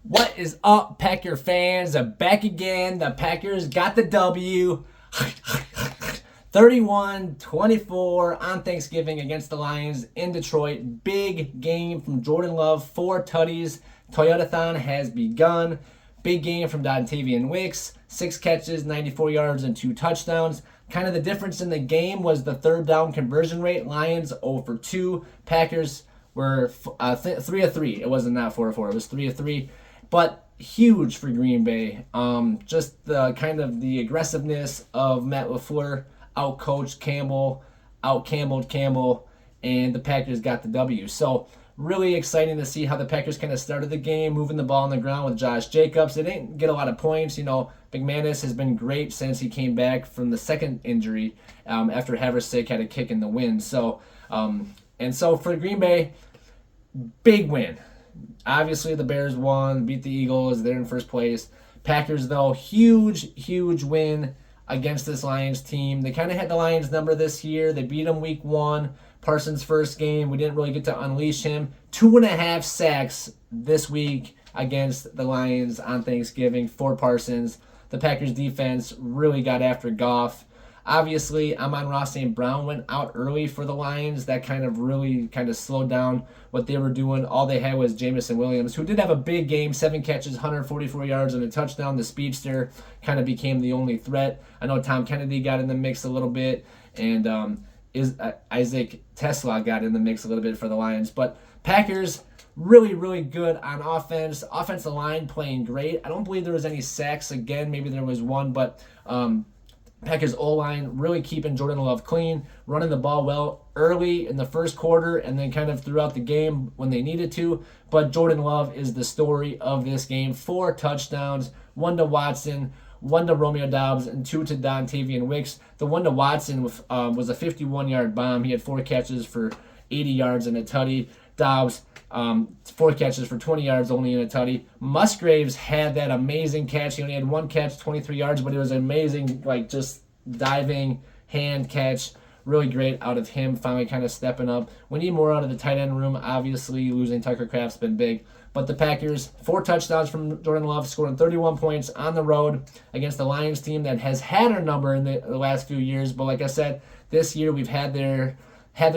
What is up, Packer fans? Back again. The Packers got the W. 31-24 on Thanksgiving against the Lions in Detroit. Big game from Jordan Love. 4 tutties. Toyotathon has begun. Big game from Dontavian Wicks. 6 catches, 94 yards, and 2 touchdowns. Kind of the difference in the game was the third down conversion rate. Lions 0 for 2. Packers were 3 of 3. It wasn't not 4 of 4. It was 3 of 3. But huge for Green Bay. Just the kind of the aggressiveness of Matt LaFleur, out-coached Campbell, out-Campbelled Campbell, and the Packers got the W. So really exciting to see how the Packers kind of started the game, moving the ball on the ground with Josh Jacobs. They didn't get a lot of points. McManus has been great since he came back from the second injury after Haversick had a kick in the wind. So for Green Bay, big win. Obviously, the Bears won, beat the Eagles. They're in first place. Packers, though, huge win against this Lions team. They kind of had the Lions number this year. They beat them week 1. Parsons' first game. We didn't really get to unleash him. 2.5 sacks this week against the Lions on Thanksgiving for Parsons. The Packers defense really got after Goff. Obviously, Amon-Ra St. Brown went out early for the Lions. That really slowed down what they were doing. All they had was Jameson Williams, who did have a big game, 7 catches, 144 yards, and a touchdown. The speedster kind of became the only threat. I know Tom Kennedy got in the mix a little bit, and Isaac Tesla got in the mix a little bit for the Lions. But Packers, really good on offense. Offensive line playing great. I don't believe there was any sacks again. Maybe there was one, but Packers O-line really keeping Jordan Love clean, running the ball well early in the first quarter and then kind of throughout the game when they needed to. But Jordan Love is the story of this game. 4 touchdowns, 1 to Watson, 1 to Romeo Doubs, and 2 to Dontavian Wicks. The 1 to Watson was a 51-yard bomb. He had 4 catches for 80 yards and a tutty. Doubs, 4 catches for 20 yards only in a tutty. Musgraves had that amazing catch. He only had 1 catch, 23 yards, but it was amazing, just diving hand catch. Really great out of him, finally kind of stepping up. We need more out of the tight end room. Obviously, losing Tucker Kraft's been big. But the Packers, 4 touchdowns from Jordan Love, scoring 31 points on the road against the Lions team that has had our number in the last few years. But like I said, this year we've had their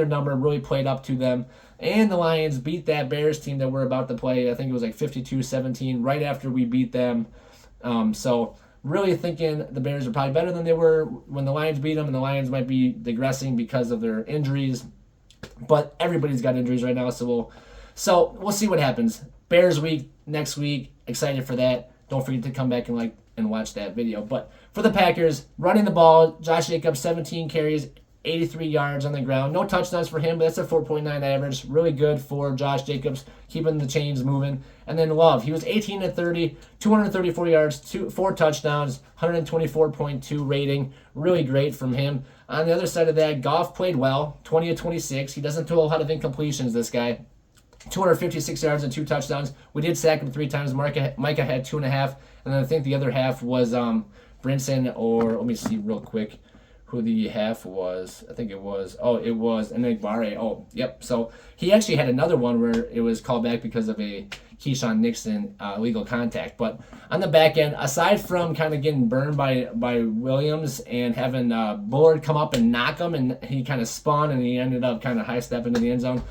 number, really played up to them. And the Lions beat that Bears team that we're about to play. I think it was 52-17 right after we beat them. So really thinking the Bears are probably better than they were when the Lions beat them, and the Lions might be digressing because of their injuries. But everybody's got injuries right now, so we'll see what happens. Bears week next week. Excited for that. Don't forget to come back and watch that video. But for the Packers, running the ball, Josh Jacobs, 17 carries, 83 yards on the ground. No touchdowns for him, but that's a 4.9 average. Really good for Josh Jacobs, keeping the chains moving. And then Love, he was 18 to 30, 234 yards, 4 touchdowns, 124.2 rating. Really great from him. On the other side of that, Goff played well, 20 to 26. He doesn't throw a lot of incompletions, this guy. 256 yards and 2 touchdowns. We did sack him 3 times. Micah had 2.5. And then I think the other half was Brinson, or let me see real quick who the half was. I think it was Enagbare. Oh, yep. So he actually had another one where it was called back because of a Keyshawn Nixon illegal contact. But on the back end, aside from kind of getting burned by Williams and having Bullard come up and knock him, and he kind of spun and he ended up kind of high step into the end zone,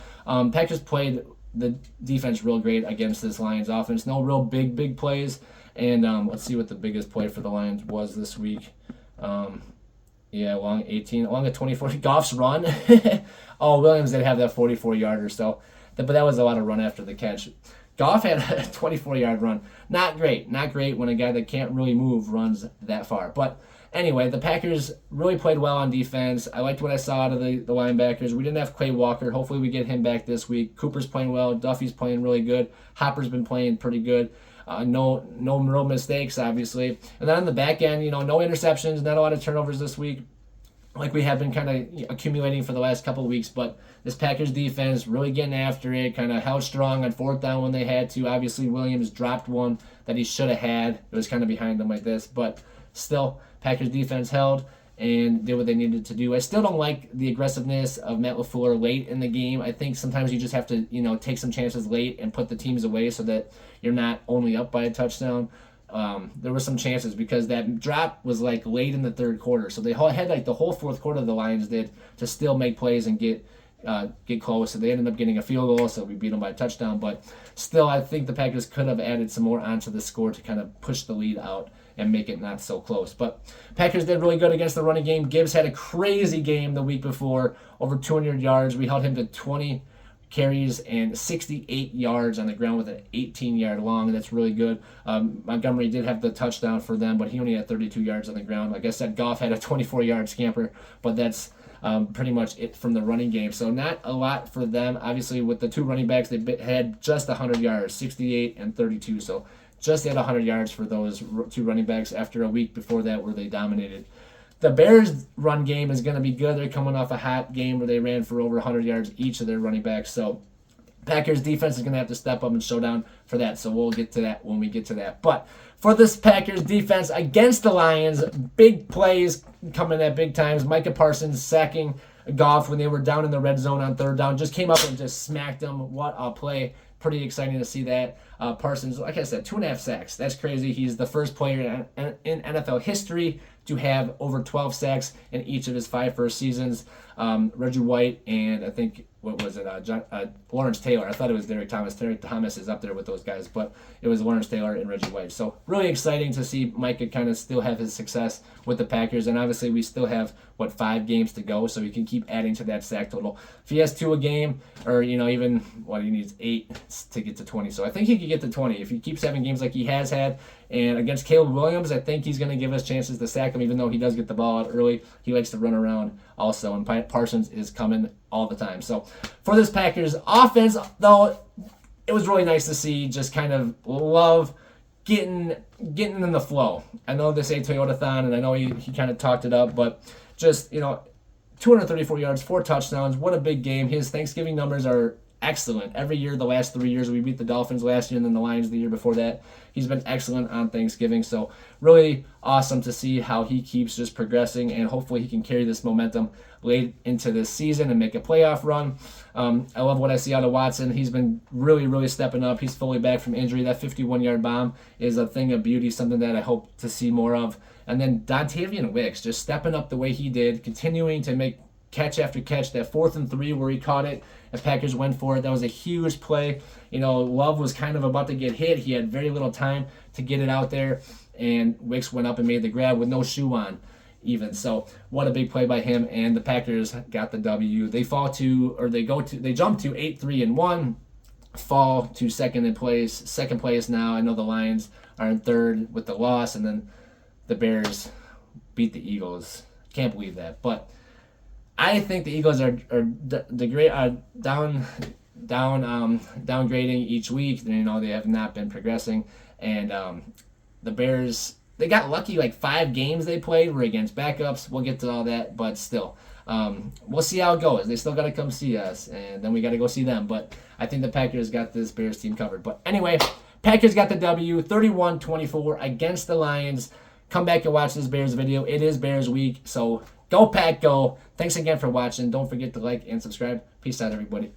Packers played the defense real great against this Lions offense. No real big plays. And let's see what the biggest play for the Lions was this week. Along a 24. Goff's run. Oh, Williams did have that 44-yarder, so. But that was a lot of run after the catch. Goff had a 24-yard run. Not great when a guy that can't really move runs that far. But anyway, the Packers really played well on defense. I liked what I saw out of the linebackers. We didn't have Quay Walker. Hopefully we get him back this week. Cooper's playing well. Duffy's playing really good. Hopper's been playing pretty good. No real mistakes, obviously. And then on the back end, no interceptions, not a lot of turnovers this week, like we have been kind of accumulating for the last couple of weeks. But this Packers defense really getting after it, kind of held strong on 4th down when they had to. Obviously, Williams dropped one that he should have had. It was kind of behind them like this. But still, Packers defense held. and did what they needed to do. I still don't like the aggressiveness of Matt LaFleur late in the game. I think sometimes you just have to, take some chances late and put the teams away so that you're not only up by a touchdown. There were some chances because that drop was like late in the third quarter. So they had like the whole fourth quarter the Lions did to still make plays and get close. So they ended up getting a field goal, so we beat them by a touchdown. But still, I think the Packers could have added some more onto the score to kind of push the lead out and make it not so close. But Packers did really good against the running game. Gibbs had a crazy game the week before, over 200 yards. We held him to 20 carries and 68 yards on the ground with an 18-yard long. That's really good. Montgomery did have the touchdown for them, but he only had 32 yards on the ground. Like I said, Goff had a 24-yard scamper, but that's pretty much it from the running game. So not a lot for them. Obviously, with the two running backs, they had just 100 yards, 68 and 32. So just had 100 yards for those two running backs after a week before that where they dominated. The Bears' run game is going to be good. They're coming off a hot game where they ran for over 100 yards each of their running backs. So Packers defense is going to have to step up and show down for that. So we'll get to that when we get to that. But for this Packers defense against the Lions, big plays coming at big times. Micah Parsons sacking Goff when they were down in the red zone on third down. Just came up and just smacked them. What a play. Pretty exciting to see that. Parsons, like I said, 2.5 sacks. That's crazy. He's the first player in NFL history to have over 12 sacks in each of his 5 first seasons. Reggie White and I think, Lawrence Taylor. I thought it was Derek Thomas. Derek Thomas is up there with those guys, but it was Lawrence Taylor and Reggie White. So really exciting to see Micah kind of still have his success with the Packers. And obviously we still have, 5 games to go, so he can keep adding to that sack total. If he has 2 a game, or, even, he needs 8 to get to 20. So I think he could get to 20 if he keeps having games like he has had. And against Caleb Williams, I think he's going to give us chances to sack him, even though he does get the ball out early. He likes to run around also, and Parsons is coming all the time. So for this Packers offense, though, it was really nice to see just kind of Love getting in the flow. I know they say Toyotathon, and I know he kind of talked it up, but just, 234 yards, 4 touchdowns. What a big game. His Thanksgiving numbers are excellent. Every year, the last 3 years, we beat the Dolphins last year and then the Lions the year before that. He's been excellent on Thanksgiving. So really awesome to see how he keeps just progressing, and hopefully he can carry this momentum late into this season and make a playoff run. I love what I see out of Watson. He's been really, really stepping up. He's fully back from injury. That 51-yard bomb is a thing of beauty, something that I hope to see more of. And then Dontavian Wicks just stepping up the way he did, continuing to make catch after catch. That 4th and 3 where he caught it, the Packers went for it. That was a huge play. Love was kind of about to get hit. He had very little time to get it out there, and Wicks went up and made the grab with no shoe on even. So what a big play by him, and the Packers got the W. They jump to 8-3-1, fall to second place now. I know the Lions are in third with the loss, and then the Bears beat the Eagles. Can't believe that, but I think the Eagles are downgrading each week. They have not been progressing, and the Bears, they got lucky. Like 5 games they played were against backups. We'll get to all that, but still, we'll see how it goes. They still got to come see us, and then we got to go see them. But I think the Packers got this Bears team covered. But anyway, Packers got the W, 31-24 against the Lions. Come back and watch this Bears video. It is Bears week, so go Pack, go. Thanks again for watching. Don't forget to like and subscribe. Peace out, everybody.